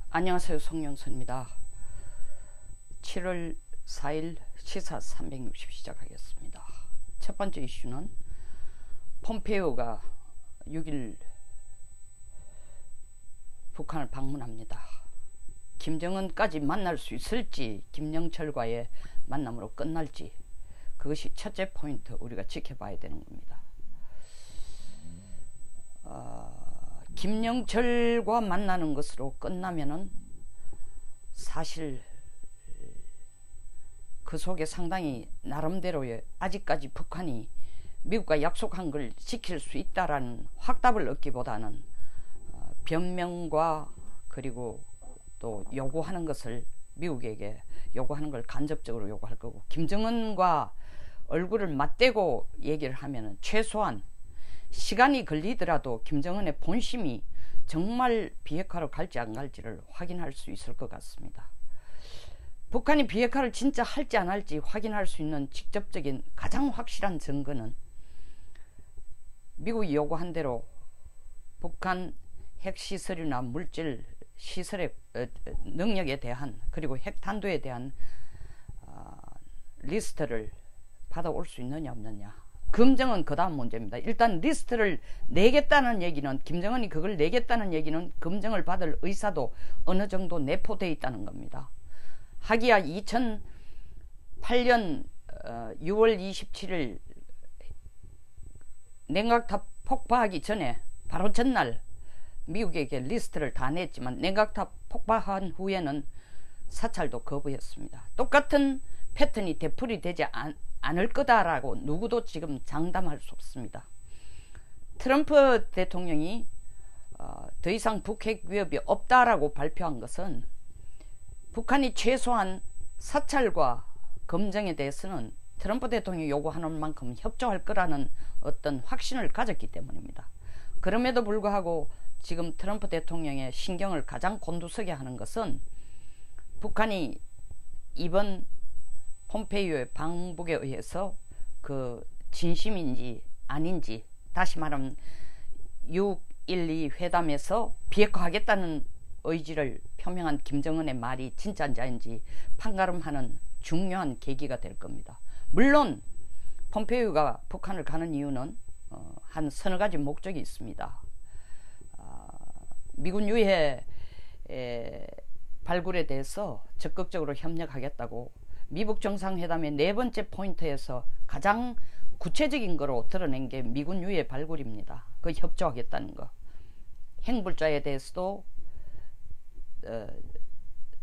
안녕하세요, 송영선입니다. 7월 4일 시사 360 시작하겠습니다. 첫 번째 이슈는 폼페이오가 6일 북한을 방문합니다. 김정은까지 만날 수 있을지, 김영철과의 만남으로 끝날지, 그것이 첫째 포인트, 우리가 지켜봐야 되는 겁니다. 김영철과 만나는 것으로 끝나면은 사실 그 속에 상당히 나름대로의 아직까지 북한이 미국과 약속한 걸 지킬 수 있다라는 확답을 얻기보다는 변명과 그리고 또 요구하는 것을 미국에게 요구하는 걸 간접적으로 요구할 거고, 김정은과 얼굴을 맞대고 얘기를 하면은 최소한 시간이 걸리더라도 김정은의 본심이 정말 비핵화로 갈지 안 갈지를 확인할 수 있을 것 같습니다. 북한이 비핵화를 진짜 할지 안 할지 확인할 수 있는 직접적인 가장 확실한 증거는 미국이 요구한 대로 북한 핵시설이나 물질 시설의 능력에 대한, 그리고 핵탄두에 대한 리스트를 받아올 수 있느냐 없느냐. 검증은 그 다음 문제입니다. 일단 리스트를 내겠다는 얘기는, 김정은이 그걸 내겠다는 얘기는 검증을 받을 의사도 어느 정도 내포되어 있다는 겁니다. 하기야 2008년 6월 27일 냉각탑 폭파하기 전에 바로 전날 미국에게 리스트를 다 냈지만 냉각탑 폭파한 후에는 사찰도 거부했습니다. 똑같은 패턴이 되풀이 되지 않을 거다라고 누구도 지금 장담할 수 없습니다. 트럼프 대통령이 더 이상 북핵 위협이 없다라고 발표한 것은 북한이 최소한 사찰과 검증에 대해서는 트럼프 대통령이 요구하는 만큼 협조할 거라는 어떤 확신을 가졌기 때문입니다. 그럼에도 불구하고 지금 트럼프 대통령의 신경을 가장 곤두서게 하는 것은 북한이 이번 폼페이오의 방북에 의해서 그 진심인지 아닌지, 다시 말하면 6.12 회담에서 비핵화하겠다는 의지를 표명한 김정은의 말이 진짜인지 아닌지 판가름하는 중요한 계기가 될 겁니다. 물론 폼페이오가 북한을 가는 이유는 한 서너 가지 목적이 있습니다. 미군 유해 발굴에 대해서 적극적으로 협력하겠다고 미북 정상회담의 네 번째 포인트에서 가장 구체적인 거로 드러낸 게 미군 유해 발굴입니다. 그 협조하겠다는 거. 핵물자에 대해서도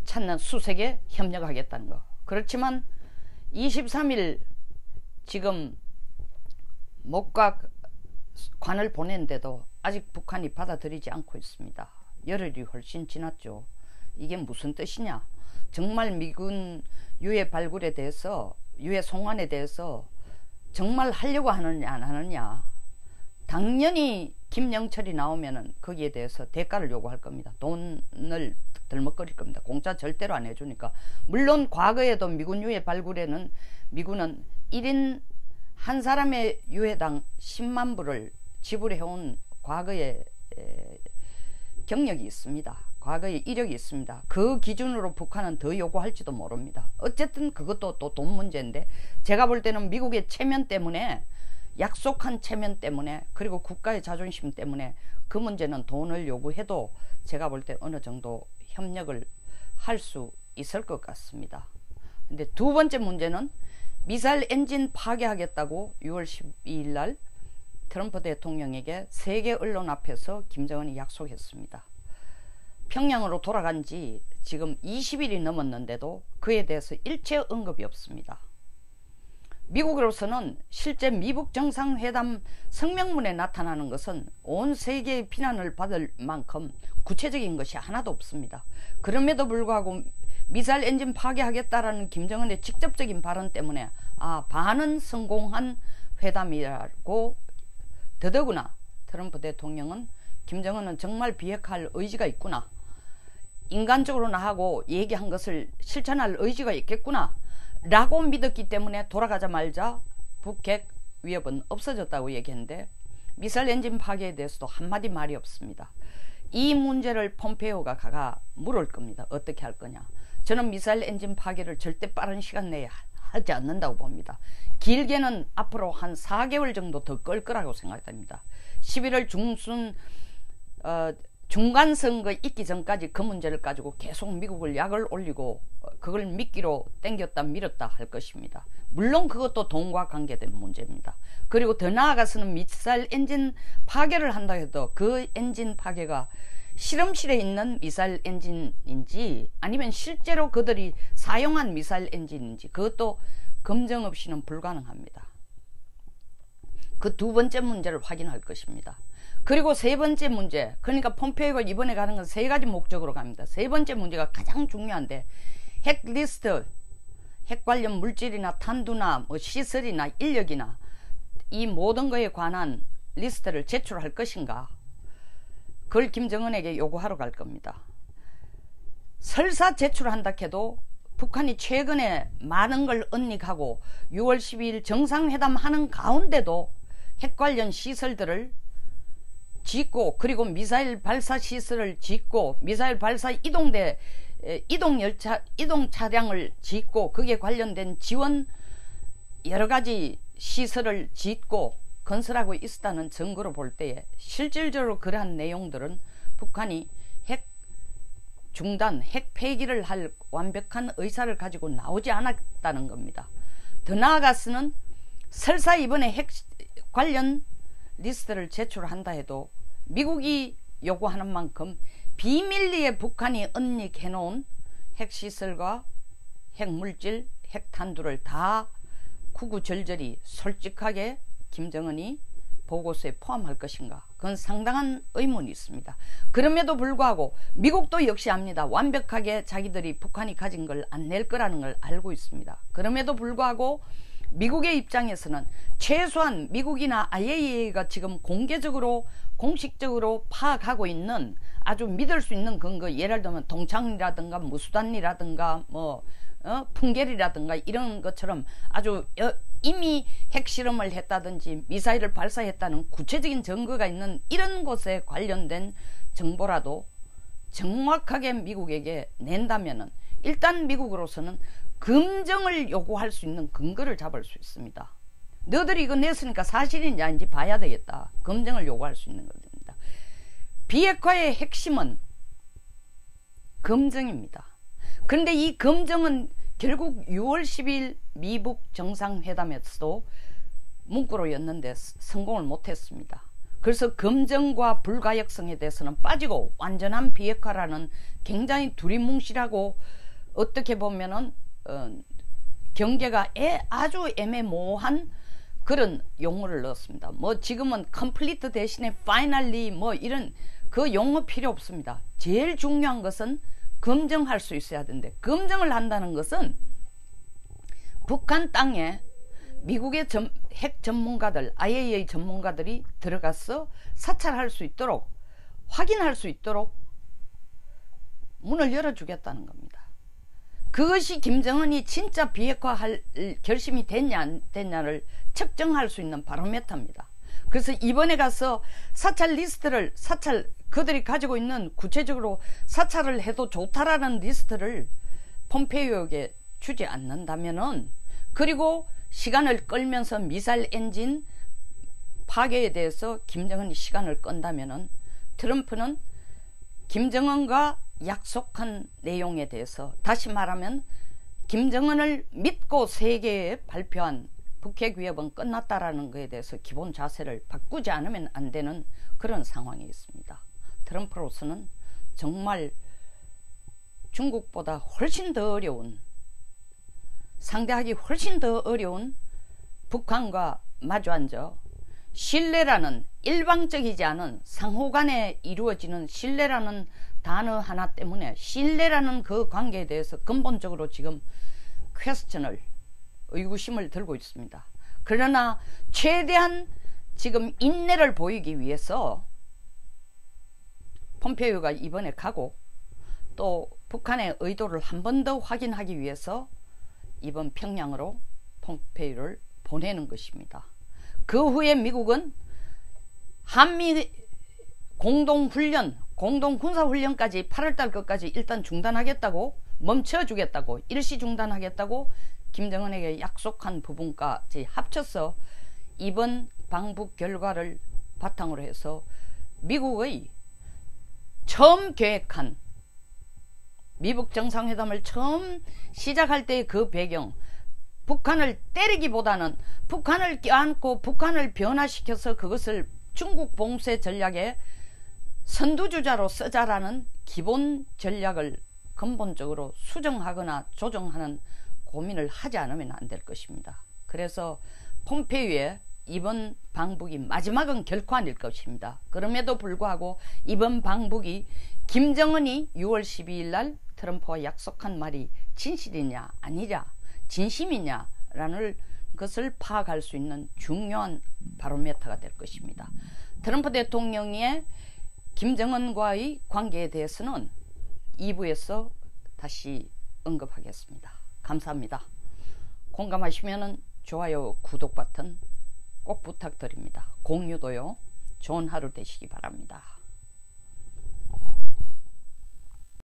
찾는 수색에 협력하겠다는 거. 그렇지만 23일 지금 목각 관을 보냈는데도 아직 북한이 받아들이지 않고 있습니다. 열흘이 훨씬 지났죠. 이게 무슨 뜻이냐? 정말 미군 유해 발굴에 대해서, 유해 송환에 대해서 정말 하려고 하느냐 안 하느냐. 당연히 김영철이 나오면은 거기에 대해서 대가를 요구할 겁니다. 돈을 덜먹거릴 겁니다. 공짜 절대로 안 해주니까. 물론 과거에도 미군 유해 발굴에는 미군은 1인 한 사람의 유해당 10만 불을 지불해온 과거의 경력이 있습니다. 과거에 이력이 있습니다. 그 기준으로 북한은 더 요구할지도 모릅니다. 어쨌든 그것도 또 돈 문제인데, 제가 볼 때는 미국의 체면 때문에, 약속한 체면 때문에, 그리고 국가의 자존심 때문에 그 문제는 돈을 요구해도 제가 볼 때 어느 정도 협력을 할 수 있을 것 같습니다. 근데 두 번째 문제는 미사일 엔진 파괴하겠다고 6월 12일 날 트럼프 대통령에게 세계 언론 앞에서 김정은이 약속했습니다. 평양으로 돌아간 지 지금 20일이 넘었는데도 그에 대해서 일체 언급이 없습니다. 미국으로서는 실제 미북 정상회담 성명문에 나타나는 것은 온 세계의 비난을 받을 만큼 구체적인 것이 하나도 없습니다. 그럼에도 불구하고 미사일 엔진 파괴하겠다라는 김정은의 직접적인 발언 때문에 반은 성공한 회담이라고, 더더구나 트럼프 대통령은 김정은은 정말 비핵화할 의지가 있구나, 인간적으로 나하고 얘기한 것을 실천할 의지가 있겠구나 라고 믿었기 때문에 돌아가자마자 북핵 위협은 없어졌다고 얘기했는데, 미사일 엔진 파괴에 대해서도 한마디 말이 없습니다. 이 문제를 폼페이오가 가가 물을 겁니다. 어떻게 할 거냐. 저는 미사일 엔진 파괴를 절대 빠른 시간 내에 하지 않는다고 봅니다. 길게는 앞으로 한 4개월 정도 더 끌 거라고 생각됩니다. 11월 중순 중간선거 있기 전까지 그 문제를 가지고 계속 미국을 약을 올리고 그걸 미끼로 땡겼다 밀었다 할 것입니다. 물론 그것도 돈과 관계된 문제입니다. 그리고 더 나아가서는 미사일 엔진 파괴를 한다 해도 그 엔진 파괴가 실험실에 있는 미사일 엔진인지 아니면 실제로 그들이 사용한 미사일 엔진인지 그것도 검증 없이는 불가능합니다. 그 두 번째 문제를 확인할 것입니다. 그리고 세 번째 문제, 그러니까 폼페이오가 이번에 가는 건 세 가지 목적으로 갑니다. 세 번째 문제가 가장 중요한데, 핵 리스트, 핵 관련 물질이나 탄두나 뭐 시설이나 인력이나 이 모든 것에 관한 리스트를 제출할 것인가, 그걸 김정은에게 요구하러 갈 겁니다. 설사 제출한다 해도 북한이 최근에 많은 걸 은닉하고 6월 12일 정상회담 하는 가운데도 핵 관련 시설들을 짓고, 그리고 미사일 발사 시설을 짓고, 미사일 발사 이동 차량을 짓고, 그게 관련된 지원 여러가지 시설을 짓고 건설하고 있었다는 증거로 볼 때에 실질적으로 그러한 내용들은 북한이 핵 중단, 핵 폐기를 할 완벽한 의사를 가지고 나오지 않았다는 겁니다. 더 나아가서는 설사 이번에 핵 관련 리스트를 제출한다 해도 미국이 요구하는 만큼 비밀리에 북한이 은닉해 놓은 핵시설과 핵물질, 핵탄두를 다 구구절절히 솔직하게 김정은이 보고서에 포함할 것인가, 그건 상당한 의문이 있습니다. 그럼에도 불구하고 미국도 역시 압니다. 완벽하게 자기들이 북한이 가진 걸 안 낼 거라는 걸 알고 있습니다. 그럼에도 불구하고 미국의 입장에서는 최소한 미국이나 IAEA가 지금 공개적으로 공식적으로 파악하고 있는 아주 믿을 수 있는 근거, 예를 들면 동창이라든가 무수단이라든가 뭐 풍계리라든가 이런 것처럼 아주 이미 핵실험을 했다든지 미사일을 발사했다는 구체적인 증거가 있는 이런 것에 관련된 정보라도 정확하게 미국에게 낸다면은 일단 미국으로서는 검증을 요구할 수 있는 근거를 잡을 수 있습니다. 너들이 이거 냈으니까 사실인지 아닌지 봐야 되겠다. 검증을 요구할 수 있는 겁니다. 비핵화의 핵심은 검증입니다. 그런데 이 검증은 결국 6월 10일 미북 정상회담에서도 문구로였는데 성공을 못했습니다. 그래서 검증과 불가역성에 대해서는 빠지고 완전한 비핵화라는 굉장히 두리뭉실하고 어떻게 보면은 경계가 아주 애매모호한 그런 용어를 넣었습니다. 뭐 지금은 complete 대신에 finally 뭐 이런 그 용어 필요 없습니다. 제일 중요한 것은 검증할 수 있어야 되는데, 검증을 한다는 것은 북한 땅에 미국의 핵 전문가들, IAEA 전문가들이 들어가서 사찰할 수 있도록, 확인할 수 있도록 문을 열어주겠다는 겁니다. 그것이 김정은이 진짜 비핵화할 결심이 됐냐 안 됐냐를 측정할 수 있는 바로메터입니다. 그래서 이번에 가서 사찰 리스트를 그들이 가지고 있는 구체적으로 사찰을 해도 좋다라는 리스트를 폼페이오에게 주지 않는다면은, 그리고 시간을 끌면서 미사일 엔진 파괴에 대해서 김정은이 시간을 끈다면은 트럼프는 김정은과 약속한 내용에 대해서, 다시 말하면 김정은을 믿고 세계에 발표한 북핵 위협은 끝났다라는 것에 대해서 기본 자세를 바꾸지 않으면 안 되는 그런 상황이 있습니다. 트럼프로서는 정말 중국보다 훨씬 더 어려운, 상대하기 훨씬 더 어려운 북한과 마주 앉아 신뢰라는, 일방적이지 않은 상호간에 이루어지는 신뢰라는 단어 하나 때문에 신뢰라는 그 관계에 대해서 근본적으로 지금 퀘스천을, 의구심을 들고 있습니다. 그러나 최대한 지금 인내를 보이기 위해서 폼페이오가 이번에 가고 또 북한의 의도를 한 번 더 확인하기 위해서 이번 평양으로 폼페이오를 보내는 것입니다. 그 후에 미국은 한미 공동훈련, 공동 군사훈련까지 8월달 것까지 일단 중단하겠다고, 멈춰주겠다고, 일시 중단하겠다고 김정은에게 약속한 부분까지 합쳐서 이번 방북 결과를 바탕으로 해서 미국의 처음 계획한 미북 정상회담을 처음 시작할 때의 그 배경, 북한을 때리기보다는 북한을 껴안고 북한을 변화시켜서 그것을 중국 봉쇄 전략의 선두주자로 쓰자라는 기본 전략을 근본적으로 수정하거나 조정하는 고민을 하지 않으면 안 될 것입니다. 그래서 폼페이오의 이번 방북이 마지막은 결코 아닐 것입니다. 그럼에도 불구하고 이번 방북이 김정은이 6월 12일 날 트럼프와 약속한 말이 진실이냐 아니냐, 진심이냐라는 것을 파악할 수 있는 중요한 바로메터가 될 것입니다. 트럼프 대통령의 김정은과의 관계에 대해서는 2부에서 다시 언급하겠습니다. 감사합니다. 공감하시면 좋아요, 구독 버튼 꼭 부탁드립니다. 공유도요. 좋은 하루 되시기 바랍니다.